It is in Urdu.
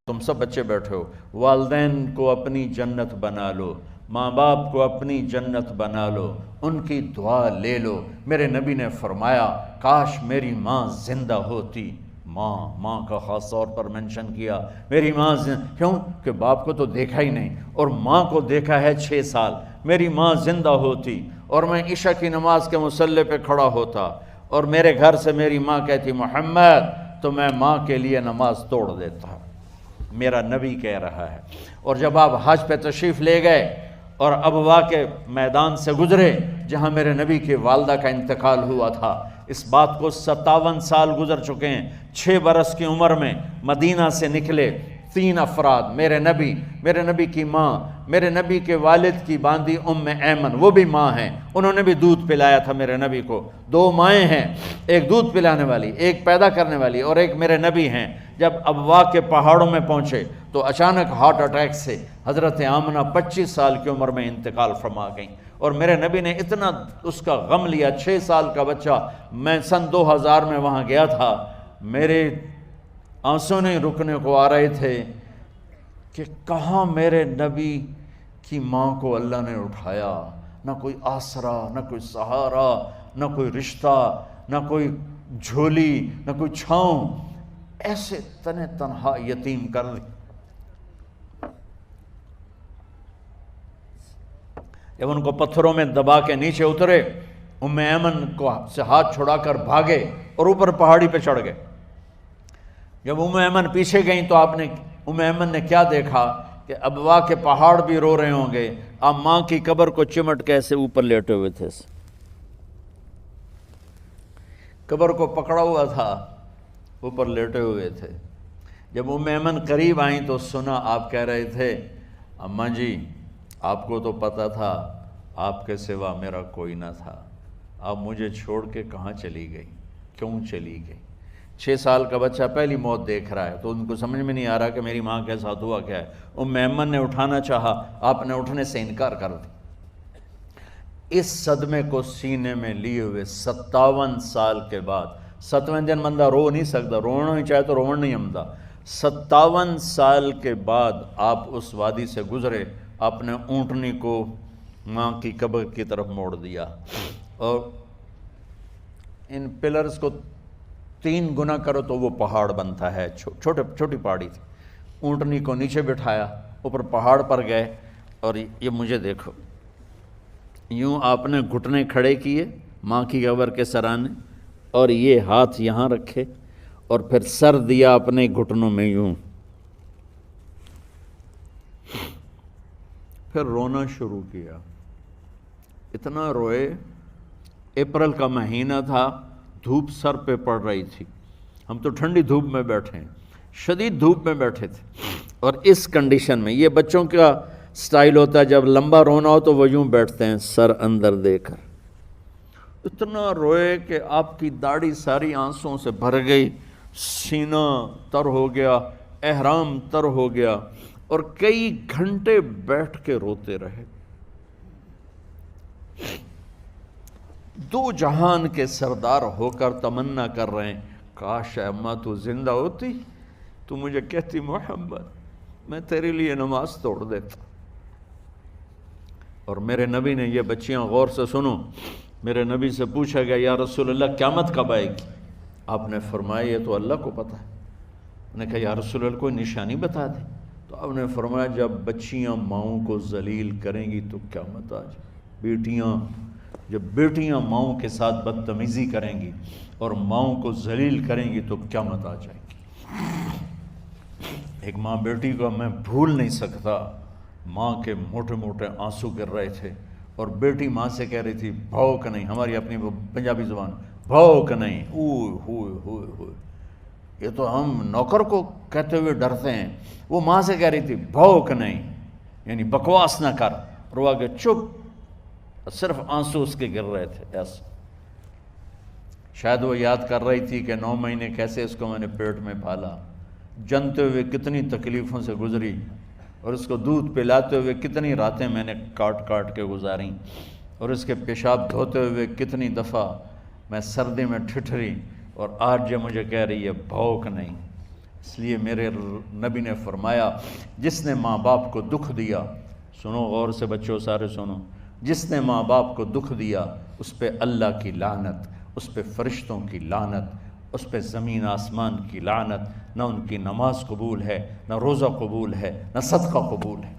تم سب بچے بیٹھے ہو، والدین کو اپنی جنت بنا لو، ماں باپ کو اپنی جنت بنا لو، ان کی دعا لے لو۔ میرے نبی نے فرمایا کاش میری ماں زندہ ہوتی۔ ماں کا خاص طور پر منشن کیا، میری ماں کیوں کہ باپ کو تو دیکھا ہی نہیں، اور ماں کو دیکھا ہے 6 سال۔ میری ماں زندہ ہوتی اور میں عشاء کی نماز کے مصلی پہ کھڑا ہوتا اور میرے گھر سے میری ماں کہتی محمد، تو میں ماں کے لیے نماز توڑ دیتا۔ میرا نبی کہہ رہا ہے۔ اور جب آپ حج پہ تشریف لے گئے اور ابوا کے میدان سے گزرے جہاں میرے نبی کی والدہ کا انتقال ہوا تھا، اس بات کو 57 سال گزر چکے ہیں۔ 6 برس کی عمر میں مدینہ سے نکلے 3 افراد، میرے نبی کی ماں، میرے نبی کے والد کی باندی ایمن، وہ بھی ماں ہیں، انہوں نے بھی دودھ پلایا تھا میرے نبی کو۔ 2 مائیں ہیں، ایک دودھ پلانے والی، ایک پیدا کرنے والی، اور ایک میرے نبی ہیں۔ جب ابوا کے پہاڑوں میں پہنچے تو اچانک ہارٹ اٹیک سے حضرت آمنہ 25 سال کی عمر میں انتقال فرما گئیں، اور میرے نبی نے اتنا اس کا غم لیا۔ 6 سال کا بچہ، میں سن 2000 میں وہاں گیا تھا، میرے آنسوں نہیں رکنے کو آ رہے تھے کہ کہاں میرے نبی کی ماں کو اللہ نے اٹھایا، نہ کوئی آسرا، نہ کوئی سہارا، نہ کوئی رشتہ، نہ کوئی جھولی، نہ کوئی چھاؤں، ایسے تنہا یتیم کر دی۔ جب ان کو پتھروں میں دبا کے نیچے اترے، ایمن کو سے ہاتھ چھڑا کر بھاگے اور اوپر پہاڑی پہ چڑھ گئے۔ جب ایمن پیچھے گئیں تو ایمن نے کیا دیکھا کہ ابوا کے پہاڑ بھی رو رہے ہوں گے، آپ ماں کی قبر کو چمٹ کے ایسے اوپر لیٹے ہوئے تھے، قبر کو پکڑا ہوا تھا، اوپر لیٹے ہوئے تھے۔ جب ایمن قریب آئیں تو سنا آپ کہہ رہے تھے اماں جی، آپ کو تو پتہ تھا آپ کے سوا میرا کوئی نہ تھا، آپ مجھے چھوڑ کے کہاں چلی گئی، کیوں چلی گئی؟ 6 سال کا بچہ پہلی موت دیکھ رہا ہے تو ان کو سمجھ میں نہیں آ رہا کہ میری ماں کے ساتھ ہوا کیا ہے۔ ایمن نے اٹھانا چاہا، آپ نے اٹھنے سے انکار کر دی۔ اس صدمے کو سینے میں لیے ہوئے 57 سال کے بعد، 7ویں دن بندہ رو نہیں سکتا، رونا ہی چاہے تو رونا نہیں آمدا، 57 سال کے بعد آپ اس وادی سے گزرے، اپنے اونٹنی کو ماں کی قبر کی طرف موڑ دیا، اور ان پلرز کو 3 گنا کرو تو وہ پہاڑ بنتا ہے، چھوٹی پہاڑی تھی۔ اونٹنی کو نیچے بٹھایا، اوپر پہاڑ پر گئے، اور یہ مجھے دیکھو، یوں آپ نے گھٹنے کھڑے کیے ماں کی قبر کے سرانے، اور یہ ہاتھ یہاں رکھے، اور پھر سر دیا اپنے گھٹنوں میں یوں، پھر رونا شروع کیا۔ اتنا روئے، اپریل کا مہینہ تھا، دھوپ سر پہ پڑ رہی تھی، ہم تو ٹھنڈی دھوپ میں بیٹھے ہیں، شدید دھوپ میں بیٹھے تھے، اور اس کنڈیشن میں یہ بچوں کا سٹائل ہوتا ہے، جب لمبا رونا ہو تو وہ یوں بیٹھتے ہیں سر اندر دے کر۔ اتنا روئے کہ آپ کی داڑھی ساری آنسوں سے بھر گئی، سینہ تر ہو گیا، احرام تر ہو گیا، اور کئی گھنٹے بیٹھ کے روتے رہے۔ 2 جہان کے سردار ہو کر تمنا کر رہے ہیں کاش اماں تو زندہ ہوتی، تو مجھے کہتی محمد میں تیرے لیے نماز توڑ دیتا۔ اور میرے نبی نے، یہ بچیاں غور سے سنو، میرے نبی سے پوچھا گیا یا رسول اللہ قیامت کب آئے گی؟ آپ نے فرمایا یہ تو اللہ کو پتہ ہے۔ میں نے کہا یا رسول اللہ کوئی نشانی بتا دیں، تو آپ نے فرمایا جب بچیاں ماؤں کو ذلیل کریں گی تو قیامت آ جائے۔ جب بیٹیاں ماؤں کے ساتھ بدتمیزی کریں گی اور ماؤں کو ذلیل کریں گی تو قیامت آ جائے گی۔ ایک ماں بیٹی کو میں بھول نہیں سکتا، ماں کے موٹے موٹے آنسو گر رہے تھے، اور بیٹی ماں سے کہہ رہی تھی بھوک نہیں، ہماری اپنی پنجابی زبان، بھوک نہیں، اوئے ہوئے ہوئے ہوئے، یہ تو ہم نوکر کو کہتے ہوئے ڈرتے ہیں، وہ ماں سے کہہ رہی تھی بھوک نہیں، یعنی بکواس نہ کر، اور وہ آگے چپ، صرف آنسو اس کے گر رہے تھے ایسا۔ شاید وہ یاد کر رہی تھی کہ 9 مہینے کیسے اس کو میں نے پیٹ میں پالا، جنتے ہوئے کتنی تکلیفوں سے گزری، اور اس کو دودھ پلاتے ہوئے کتنی راتیں میں نے کاٹ کاٹ کے گزاریں، اور اس کے پیشاب دھوتے ہوئے کتنی دفعہ میں سردی میں ٹھٹھری، اور آج یہ مجھے کہہ رہی ہے بھوک نہیں۔ اس لیے میرے نبی نے فرمایا جس نے ماں باپ کو دکھ دیا، سنو غور سے بچوں سارے سنو، جس نے ماں باپ کو دکھ دیا اس پہ اللہ کی لعنت، اس پہ فرشتوں کی لعنت، اس پہ زمین آسمان کی لعنت، نہ ان کی نماز قبول ہے، نہ روزہ قبول ہے، نہ صدقہ قبول ہے۔